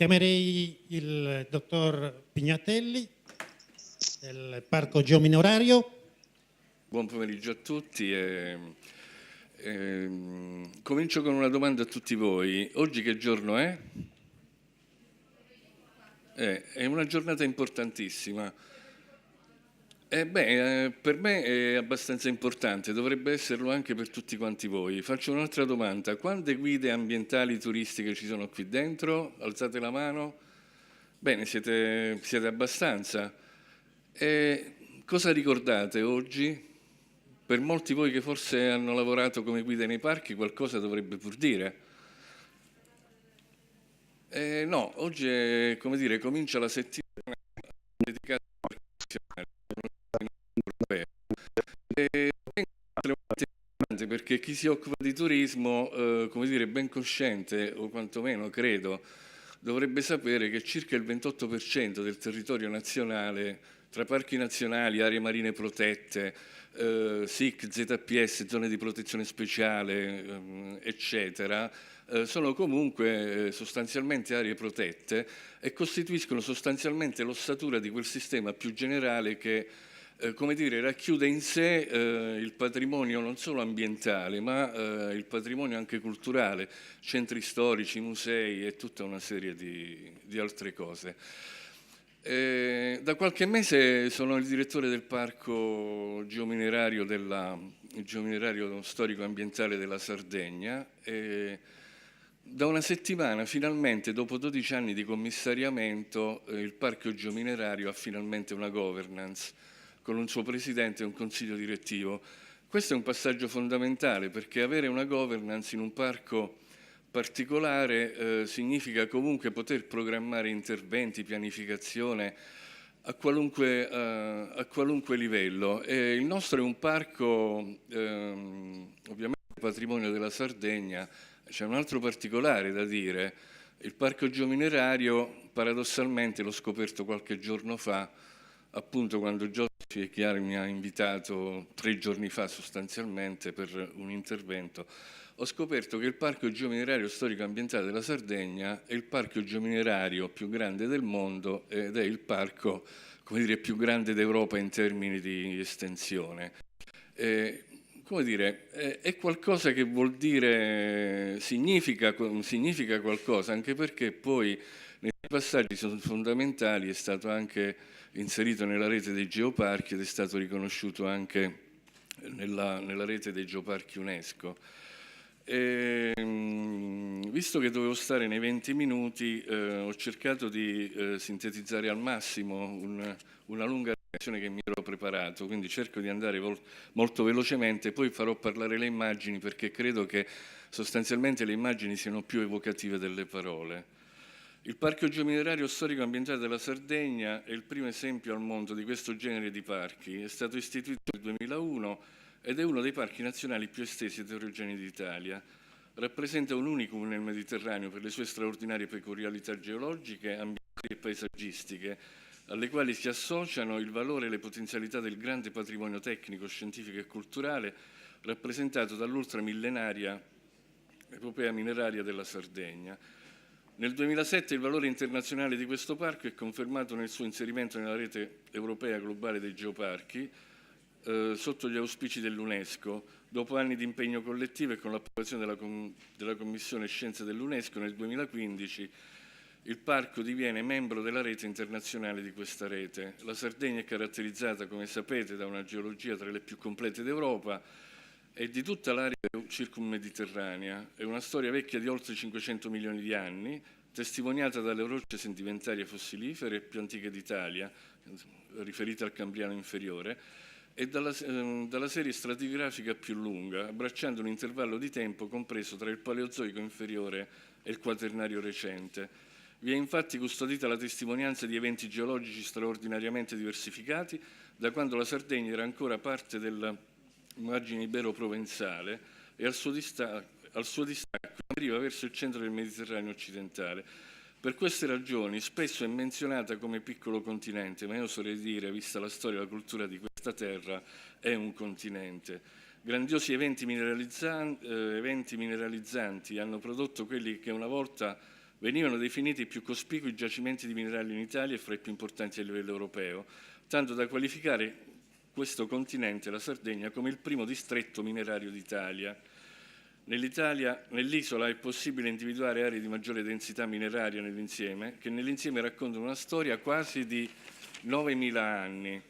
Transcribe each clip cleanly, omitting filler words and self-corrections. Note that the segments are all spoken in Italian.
Chiamerei il dottor Pignatelli del Parco Geominerario. Buon pomeriggio a tutti. Comincio con una domanda a tutti voi. Oggi che giorno è? È una giornata importantissima. Per me è abbastanza importante, dovrebbe esserlo anche per tutti quanti voi. Faccio un'altra domanda. Quante guide ambientali turistiche ci sono qui dentro? Alzate la mano. Bene, siete abbastanza. Cosa ricordate oggi? Per molti voi che forse hanno lavorato come guide nei parchi, qualcosa dovrebbe pur dire. No, oggi è, come dire, comincia la settimana dedicata al parco nazionale europeo. È importante perché chi si occupa di turismo, come dire, ben cosciente, o quantomeno credo, dovrebbe sapere che circa il 28% del territorio nazionale, tra parchi nazionali, aree marine protette, SIC, ZPS, zone di protezione speciale, eccetera, sono comunque sostanzialmente aree protette e costituiscono sostanzialmente l'ossatura di quel sistema più generale che, come dire, racchiude in sé il patrimonio non solo ambientale, ma il patrimonio anche culturale, centri storici, musei e tutta una serie di altre cose. Da qualche mese sono il direttore del Parco Geominerario Storico-Ambientale della Sardegna e da una settimana, finalmente, dopo 12 anni di commissariamento, il Parco Geominerario ha finalmente una governance con un suo presidente e un consiglio direttivo. Questo è un passaggio fondamentale perché avere una governance in un parco particolare significa comunque poter programmare interventi, pianificazione a qualunque livello. Il nostro è un parco, ovviamente patrimonio della Sardegna. C'è un altro particolare da dire. Il parco geominerario, paradossalmente, l'ho scoperto qualche giorno fa, appunto quando Giossi Chiari mi ha invitato 3 giorni fa sostanzialmente per un intervento. Ho scoperto che il Parco Geominerario Storico Ambientale della Sardegna è il parco geominerario più grande del mondo ed è il parco, come dire, più grande d'Europa in termini di estensione. Come dire, è qualcosa che vuol dire, significa qualcosa, anche perché poi nei passaggi sono fondamentali, è stato anche inserito nella rete dei geoparchi ed è stato riconosciuto anche nella rete dei geoparchi UNESCO. Visto che dovevo stare nei 20 minuti, ho cercato di sintetizzare al massimo una lunga che mi ero preparato, quindi cerco di andare molto velocemente, poi farò parlare le immagini perché credo che sostanzialmente le immagini siano più evocative delle parole. Il Parco Geominerario Storico Ambientale della Sardegna è il primo esempio al mondo di questo genere di parchi, è stato istituito nel 2001 ed è uno dei parchi nazionali più estesi ed eterogenei d'Italia. Rappresenta un unicum nel Mediterraneo per le sue straordinarie peculiarità geologiche, ambientali e paesaggistiche, alle quali si associano il valore e le potenzialità del grande patrimonio tecnico, scientifico e culturale rappresentato dall'ultramillenaria epopea mineraria della Sardegna. Nel 2007 il valore internazionale di questo parco è confermato nel suo inserimento nella rete europea globale dei geoparchi sotto gli auspici dell'UNESCO. Dopo anni di impegno collettivo e con l'approvazione della Commissione Scienze dell'UNESCO nel 2015 il parco diviene membro della rete internazionale di questa rete. La Sardegna è caratterizzata, come sapete, da una geologia tra le più complete d'Europa e di tutta l'area circummediterranea. È una storia vecchia di oltre 500 milioni di anni, testimoniata dalle rocce sedimentarie fossilifere più antiche d'Italia, riferite al Cambriano inferiore, e dalla serie stratigrafica più lunga, abbracciando un intervallo di tempo compreso tra il Paleozoico inferiore e il Quaternario recente. Vi è infatti custodita la testimonianza di eventi geologici straordinariamente diversificati da quando la Sardegna era ancora parte del margine ibero-provenzale e al suo distacco arriva verso il centro del Mediterraneo occidentale. Per queste ragioni spesso è menzionata come piccolo continente, ma io oserei dire, vista la storia e la cultura di questa terra, è un continente. Grandiosi eventi mineralizzanti hanno prodotto quelli che una volta venivano definiti i più cospicui giacimenti di minerali in Italia e fra i più importanti a livello europeo, tanto da qualificare questo continente, la Sardegna, come il primo distretto minerario d'Italia. Nell'isola è possibile individuare aree di maggiore densità mineraria nell'insieme, che nell'insieme raccontano una storia quasi di 9.000 anni.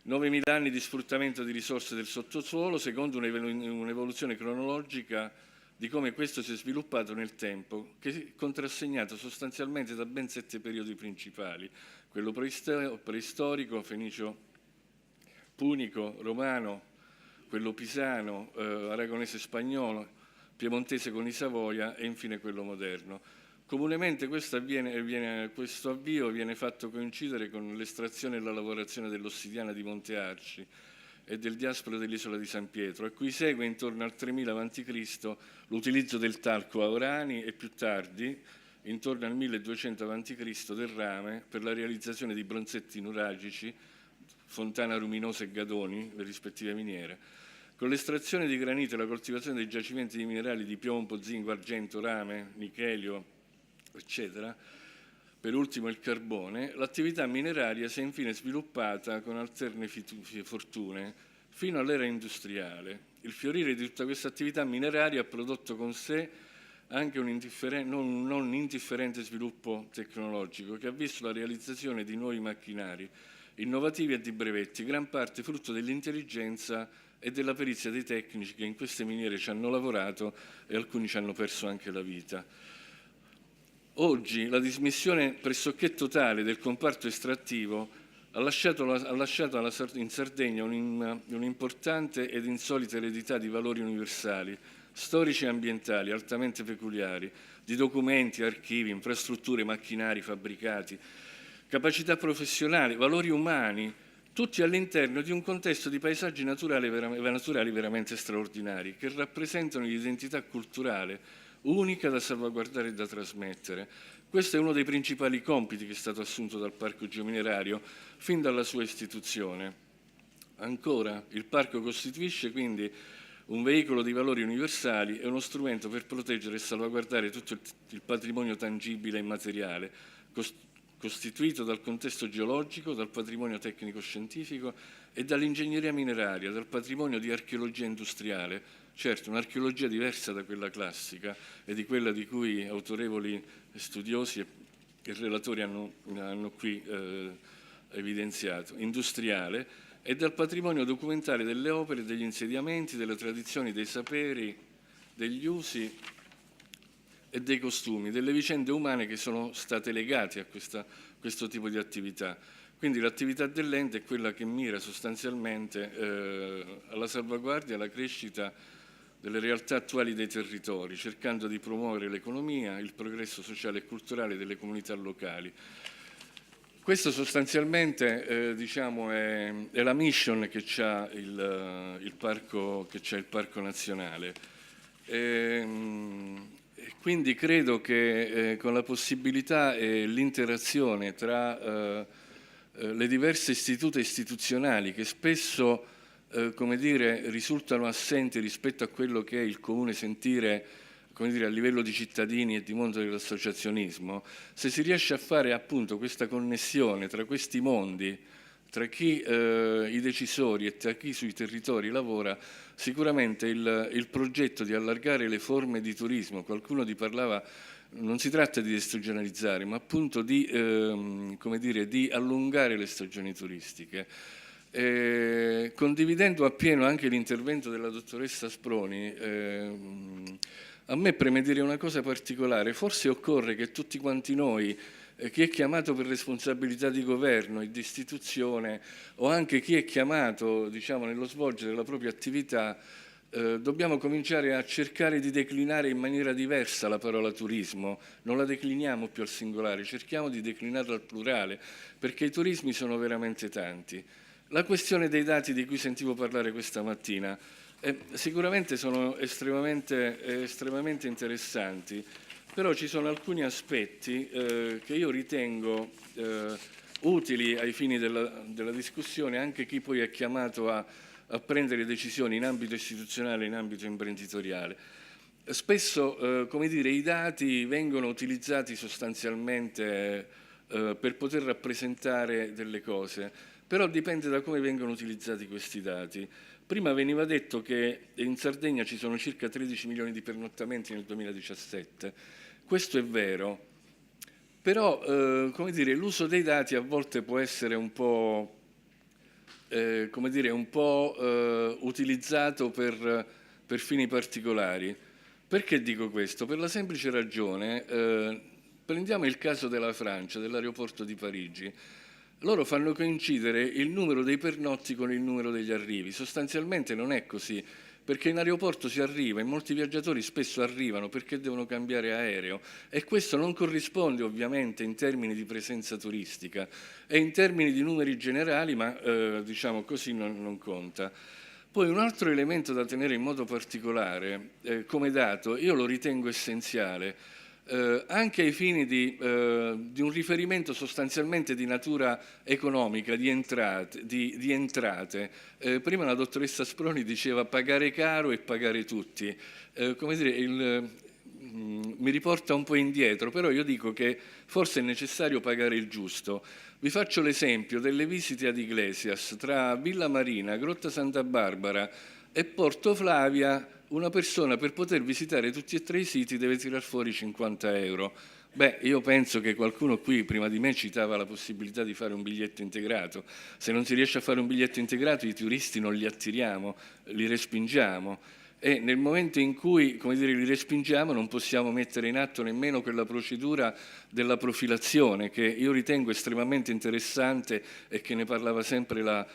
9.000 anni di sfruttamento di risorse del sottosuolo, secondo un'evoluzione cronologica di come questo si è sviluppato nel tempo, che è contrassegnato sostanzialmente da ben 7 periodi principali: quello preistorico, fenicio, punico, romano, quello pisano, aragonese spagnolo, piemontese con i Savoia e infine quello moderno. Comunemente questo avvio viene fatto coincidere con l'estrazione e la lavorazione dell'ossidiana di Monte Arci e del diasporo dell'isola di San Pietro, a cui segue intorno al 3000 a.C. l'utilizzo del talco a Orani e più tardi, intorno al 1200 a.C., del rame per la realizzazione di bronzetti nuragici, Fontana Ruminosa e Gadoni, le rispettive miniere. Con l'estrazione di granito e la coltivazione dei giacimenti di minerali di piombo, zinco, argento, rame, nichelio, eccetera, per ultimo il carbone, l'attività mineraria si è infine sviluppata con alterne fortune fino all'era industriale. Il fiorire di tutta questa attività mineraria ha prodotto con sé anche un non indifferente sviluppo tecnologico, che ha visto la realizzazione di nuovi macchinari innovativi e di brevetti, gran parte frutto dell'intelligenza e della perizia dei tecnici che in queste miniere ci hanno lavorato e alcuni ci hanno perso anche la vita. Oggi la dismissione pressoché totale del comparto estrattivo ha lasciato in Sardegna un'importante ed insolita eredità di valori universali, storici e ambientali altamente peculiari, di documenti, archivi, infrastrutture, macchinari, fabbricati, capacità professionali, valori umani, tutti all'interno di un contesto di paesaggi naturali veramente straordinari, che rappresentano l'identità culturale unica da salvaguardare e da trasmettere. Questo è uno dei principali compiti che è stato assunto dal Parco Geominerario fin dalla sua istituzione. Ancora, il Parco costituisce quindi un veicolo di valori universali e uno strumento per proteggere e salvaguardare tutto il patrimonio tangibile e immateriale, costituito dal contesto geologico, dal patrimonio tecnico-scientifico e dall'ingegneria mineraria, dal patrimonio di archeologia industriale. Certo, un'archeologia diversa da quella classica e di quella di cui autorevoli studiosi e relatori hanno qui evidenziato, industriale, e dal patrimonio documentale delle opere, degli insediamenti, delle tradizioni, dei saperi, degli usi e dei costumi, delle vicende umane che sono state legate a questo tipo di attività. Quindi l'attività dell'ente è quella che mira sostanzialmente alla salvaguardia e alla crescita delle realtà attuali dei territori, cercando di promuovere l'economia, il progresso sociale e culturale delle comunità locali. Questo sostanzialmente diciamo è la mission che c'ha il parco nazionale. Quindi credo che con la possibilità e l'interazione tra le diverse istituti istituzionali che spesso come dire, risultano assenti rispetto a quello che è il comune sentire, come dire, a livello di cittadini e di mondo dell'associazionismo, se si riesce a fare appunto questa connessione tra questi mondi, tra chi i decisori e tra chi sui territori lavora, sicuramente il progetto di allargare le forme di turismo, qualcuno di parlava, non si tratta di destagionalizzare, ma appunto di, come dire, di allungare le stagioni turistiche. Condividendo appieno anche l'intervento della dottoressa Sproni, a me preme dire una cosa particolare: forse occorre che tutti quanti noi, chi è chiamato per responsabilità di governo e di istituzione, o anche chi è chiamato, diciamo, nello svolgere la propria attività, dobbiamo cominciare a cercare di declinare in maniera diversa la parola turismo. Non la decliniamo più al singolare, cerchiamo di declinarla al plurale, perché i turismi sono veramente tanti. La questione dei dati di cui sentivo parlare questa mattina sicuramente sono estremamente interessanti, però ci sono alcuni aspetti che io ritengo utili ai fini della discussione, anche chi poi è chiamato a prendere decisioni in ambito istituzionale e in ambito imprenditoriale. spesso, come dire, i dati vengono utilizzati sostanzialmente per poter rappresentare delle cose, però dipende da come vengono utilizzati questi dati. Prima veniva detto che in Sardegna ci sono circa 13 milioni di pernottamenti nel 2017. Questo è vero, però come dire, l'uso dei dati a volte può essere un po', come dire, un po' utilizzato per fini particolari. Perché dico questo? Per la semplice ragione, prendiamo il caso della Francia, dell'aeroporto di Parigi. Loro fanno coincidere il numero dei pernotti con il numero degli arrivi. Sostanzialmente non è così, perché in aeroporto si arriva e molti viaggiatori spesso arrivano perché devono cambiare aereo e questo non corrisponde ovviamente in termini di presenza turistica e in termini di numeri generali, ma diciamo così non conta. Poi un altro elemento da tenere in modo particolare come dato, io lo ritengo essenziale, anche ai fini di un riferimento sostanzialmente di natura economica, di entrate. Prima la dottoressa Sproni diceva pagare caro e pagare tutti. Come dire, mi riporta un po' indietro, però io dico che forse è necessario pagare il giusto. Vi faccio l'esempio delle visite ad Iglesias tra Villa Marina, Grotta Santa Barbara e Porto Flavia. Una persona per poter visitare tutti e tre i siti deve tirar fuori 50 euro. Beh, io penso che qualcuno qui prima di me citava la possibilità di fare un biglietto integrato. Se non si riesce a fare un biglietto integrato, i turisti non li attiriamo, li respingiamo. E nel momento in cui, come dire, li respingiamo non possiamo mettere in atto nemmeno quella procedura della profilazione che io ritengo estremamente interessante e che ne parlava sempre la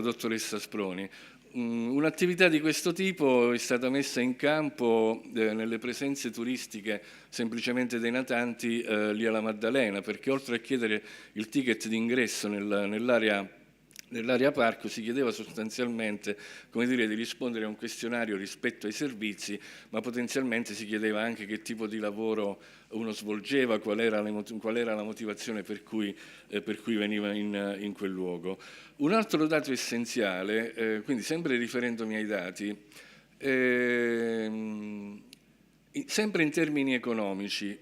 dottoressa Sproni. Un'attività di questo tipo è stata messa in campo nelle presenze turistiche semplicemente dei natanti lì alla Maddalena, perché oltre a chiedere il ticket d'ingresso nell'area parco si chiedeva sostanzialmente, come dire, di rispondere a un questionario rispetto ai servizi, ma potenzialmente si chiedeva anche che tipo di lavoro uno svolgeva, qual era la motivazione per cui veniva in quel luogo. Un altro dato essenziale, quindi sempre riferendomi ai dati, sempre in termini economici,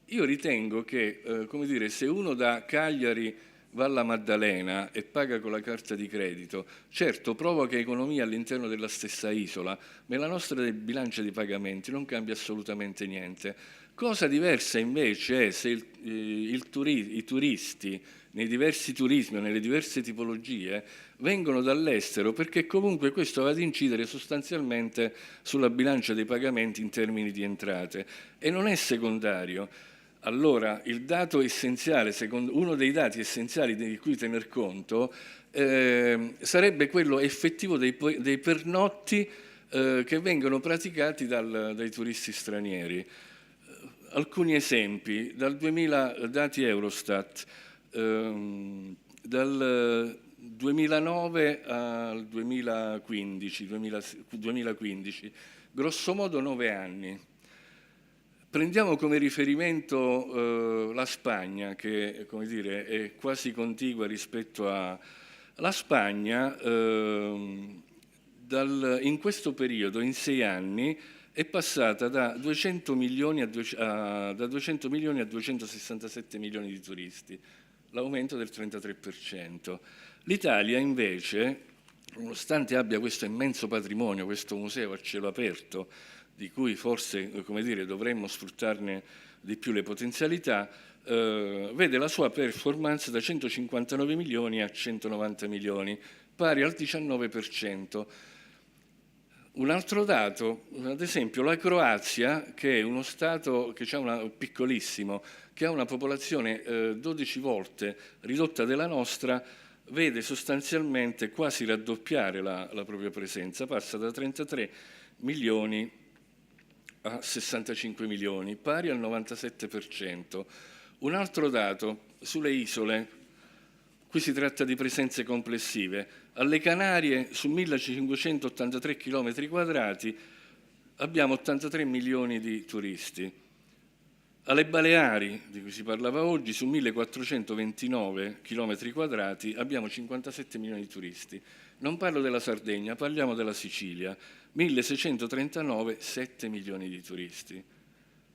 io ritengo che, come dire, se uno da Cagliari va alla Maddalena e paga con la carta di credito, certo provoca economia all'interno della stessa isola, ma la nostra bilancia di pagamenti non cambia assolutamente niente. Cosa diversa invece è se i turisti nei diversi turismi o nelle diverse tipologie vengono dall'estero, perché comunque questo va ad incidere sostanzialmente sulla bilancia dei pagamenti in termini di entrate e non è secondario. Allora, il dato essenziale, uno dei dati essenziali di cui tener conto, sarebbe quello effettivo dei pernotti che vengono praticati dai turisti stranieri. Alcuni esempi, dati Eurostat, dal 2009 al 2015, grosso modo 9 anni. Prendiamo come riferimento la Spagna, che come dire, è quasi contigua rispetto alla Spagna. In questo periodo, in 6 anni, è passata da 200 milioni a 267 milioni di turisti, l'aumento del 33%. L'Italia invece, nonostante abbia questo immenso patrimonio, questo museo a cielo aperto, di cui forse, come dire, dovremmo sfruttarne di più le potenzialità, vede la sua performance da 159 milioni a 190 milioni, pari al 19%. Un altro dato, ad esempio la Croazia, che è uno Stato che piccolissimo, che ha una popolazione 12 volte ridotta della nostra, vede sostanzialmente quasi raddoppiare la propria presenza, passa da 33 milioni a 65 milioni, pari al 97%. Un altro dato, sulle isole, qui si tratta di presenze complessive. Alle Canarie, su 1583 km quadrati, abbiamo 83 milioni di turisti. Alle Baleari, di cui si parlava oggi, su 1429 km quadrati abbiamo 57 milioni di turisti. Non parlo della Sardegna, parliamo della Sicilia. 1639, 7 milioni di turisti.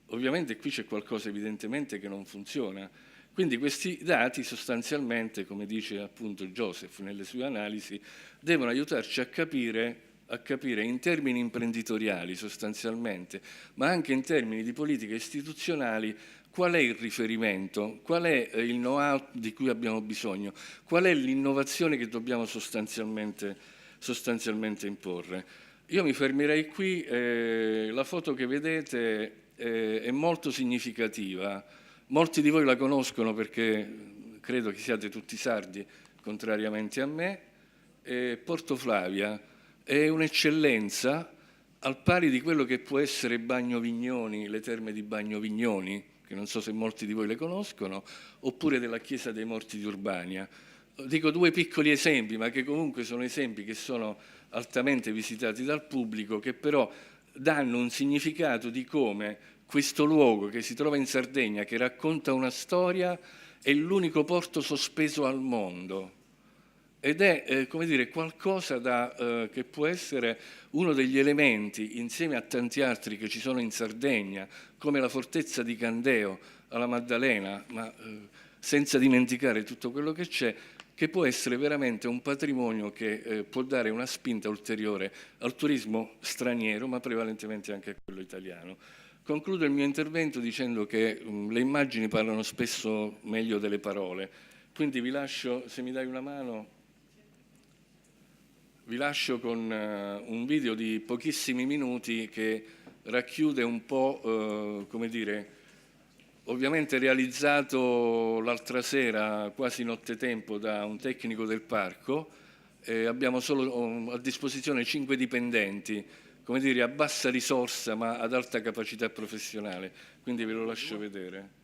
Ovviamente qui c'è qualcosa evidentemente che non funziona. Quindi questi dati sostanzialmente, come dice appunto Joseph nelle sue analisi, devono aiutarci a capire in termini imprenditoriali sostanzialmente, ma anche in termini di politica istituzionali, qual è il riferimento, qual è il know-how di cui abbiamo bisogno, qual è l'innovazione che dobbiamo sostanzialmente imporre. Io mi fermerei qui, la foto che vedete è molto significativa, molti di voi la conoscono perché credo che siate tutti sardi, contrariamente a me. Porto Flavia è un'eccellenza al pari di quello che può essere Bagno Vignoni, le terme di Bagno Vignoni, che non so se molti di voi le conoscono, oppure della Chiesa dei Morti di Urbania. Dico due piccoli esempi, ma che comunque sono esempi che sono altamente visitati dal pubblico, che però danno un significato di come questo luogo che si trova in Sardegna, che racconta una storia, è l'unico porto sospeso al mondo. Ed è, come dire, qualcosa che può essere uno degli elementi, insieme a tanti altri che ci sono in Sardegna, come la fortezza di Candeo alla Maddalena, ma senza dimenticare tutto quello che c'è, che può essere veramente un patrimonio che può dare una spinta ulteriore al turismo straniero, ma prevalentemente anche a quello italiano. Concludo il mio intervento dicendo che le immagini parlano spesso meglio delle parole, quindi vi lascio, se mi dai una mano, vi lascio con un video di pochissimi minuti che racchiude un po', come dire, ovviamente realizzato l'altra sera, quasi nottetempo, da un tecnico del parco. Abbiamo solo a disposizione 5 dipendenti, come dire, a bassa risorsa ma ad alta capacità professionale, quindi ve lo lascio vedere.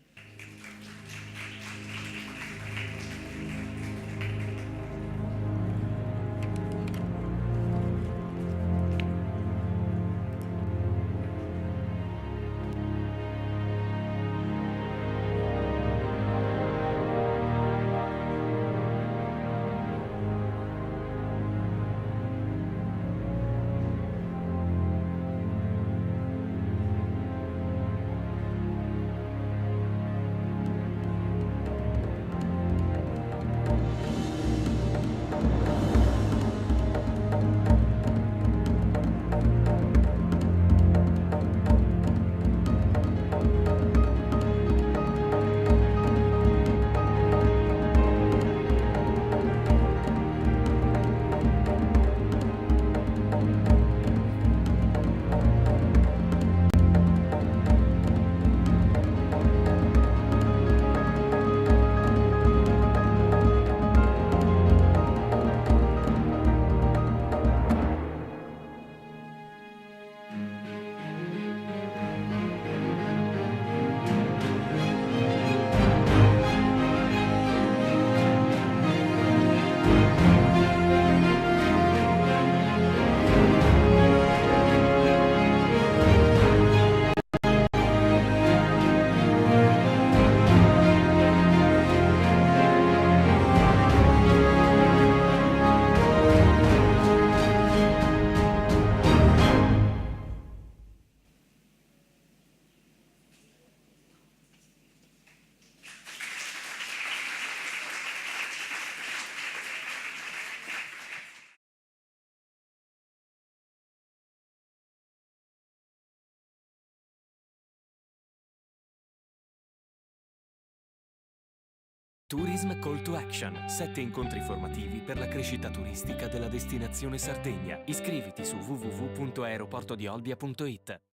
Tourism Call to Action, 7 incontri formativi per la crescita turistica della destinazione Sardegna. Iscriviti su www.aeroportodiolbia.it.